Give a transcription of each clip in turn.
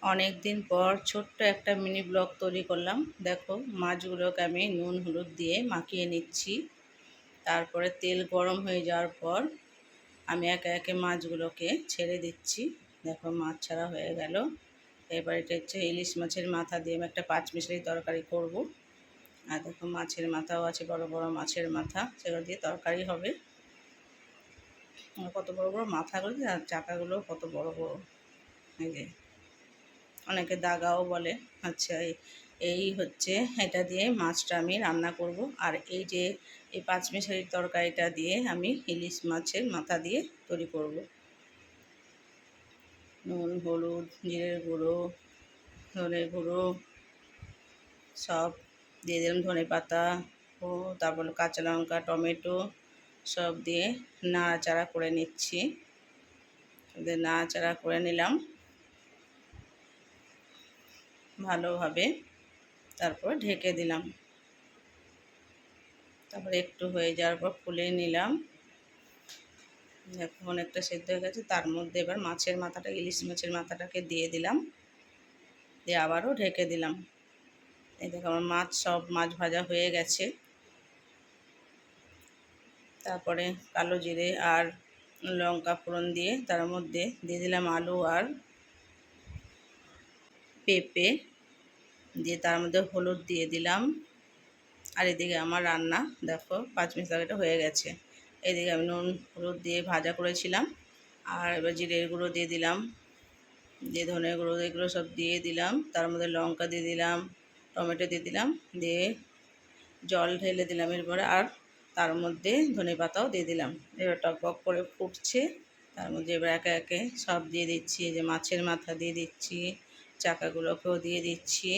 অনেক দিন পর ছোট্ট একটা মিনি ব্লগ তৈরি করলাম। দেখো মাছগুলোকে আমি নুন হলুদ দিয়ে মাখিয়ে নিচ্ছি। তারপরে তেল গরম হয়ে যাওয়ার পর আমি একে একে মাছগুলোকে ছেড়ে দিচ্ছি। দেখো মাছ ছাড়া হয়ে গেল। এবার এটা হচ্ছে ইলিশ মাছের মাথা দিয়ে আমি একটা পাঁচমিশালি তরকারি করব। আর দেখো মাছের মাথাও আছে, বড় বড় মাছের মাথা, সেগুলো দিয়ে তরকারি হবে। কত বড় বড় মাথাগুলো আর চাকাগুলো কত বড় বড়, এই যে অনেকে দাগাও বলে। আচ্ছা, এই হচ্ছে এটা দিয়ে মাছটা আমি রান্না করব। আর এই যে এই পাঁচমিশালির তরকারিটা দিয়ে আমি ইলিশ মাছের মাথা দিয়ে তৈরি করব। নুন হলুদ জিরের গুঁড়ো ধনের গুঁড়ো সব দিয়ে দিলাম, ধনে পাতা ও তারপর কাঁচা লঙ্কা টমেটো সব দিয়ে নাড়াচাড়া করে নিচ্ছি। নাড়াচাড়া করে নিলাম ভালোভাবে, তারপর ঢেকে দিলাম। তারপরে একটু হয়ে যাওয়ার পর ফুলে নিলাম। এখন অনেকটা সেদ্ধ হয়ে গেছে, তার মধ্যে এবার মাছের মাথাটা, ইলিশ মাছের মাথাটাকে দিয়ে দিলাম, দিয়ে আবারও ঢেকে দিলাম। এই দেখো আমার মাছ ভাজা হয়ে গেছে। তারপরে কালো জিরে আর লঙ্কা ফোড়ন দিয়ে তার মধ্যে দিয়ে দিলাম আলু আর পেঁপে, দিয়ে তার মধ্যে হলুদ দিয়ে দিলাম। আর এদিকে আমার রান্না দেখো পাঁচমিশালিটা হয়ে গেছে। এদিকে আমি নুন হলুদ দিয়ে ভাজা করেছিলাম, আর এবার জিরের গুঁড়ো দিয়ে দিলাম, দিয়ে ধনের গুঁড়ো এগুলো সব দিয়ে দিলাম। তার মধ্যে লঙ্কা দিয়ে দিলাম, টমেটো দিয়ে দিলাম, দিয়ে জল ঢেলে দিলাম এরপরে, আর তার মধ্যে ধনে পাতাও দিয়ে দিলাম। এবার টকবক করে ফুটছে, তার মধ্যে এবার একে একে সব দিয়ে দিচ্ছি। এই যে মাছের মাথা দিয়ে দিচ্ছি, চাকাগুলোকেও দিয়ে দিচ্ছি,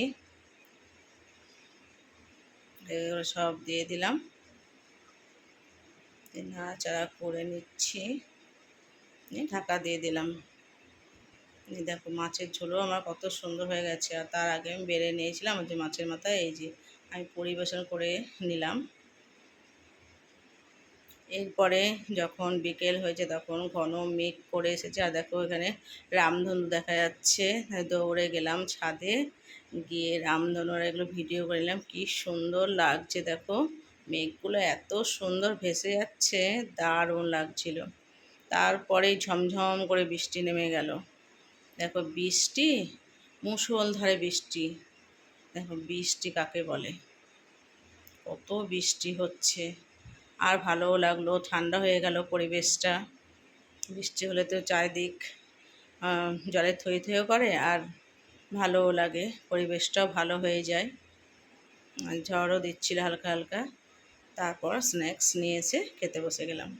এগুলো সব দিয়ে দিলাম, নাড়াচাড়া করে নিচ্ছি, ঢাকা দিয়ে দিলাম। দেখো মাছের ঝোলও আমার কত সুন্দর হয়ে গেছে। আর তার আগে আমি বেড়ে নিয়েছিলাম যে মাছের মাথা, এই যে আমি পরিবেশন করে নিলাম। এরপরে যখন বিকেল হয়েছে তখন ঘন মেঘ করে এসেছে, আর দেখো এখানে রামধনু দেখা যাচ্ছে। দৌড়ে গেলাম ছাদে, গিয়ে রামধনুর এগুলো ভিডিও করে নিলাম। কি সুন্দর লাগছে দেখো, মেঘগুলো এত সুন্দর ভেসে যাচ্ছে, দারুণ লাগছিল। তারপরেই ঝমঝম করে বৃষ্টি নেমে গেল। দেখো বৃষ্টি, মুষলধারে বৃষ্টি। দেখো বৃষ্টি কাকে বলে, কত বৃষ্টি হচ্ছে। আর ভালোও লাগলো, ঠান্ডা হয়ে গেল পরিবেশটা। বৃষ্টি হলে তো চারিদিক জলে থই থইও করে, আর ভালোও লাগে, পরিবেশটাও ভালো হয়ে যায়। ঝড়ও দিচ্ছিল হালকা হালকা। তারপর স্ন্যাক্স নিয়ে এসে খেতে বসে গেলাম।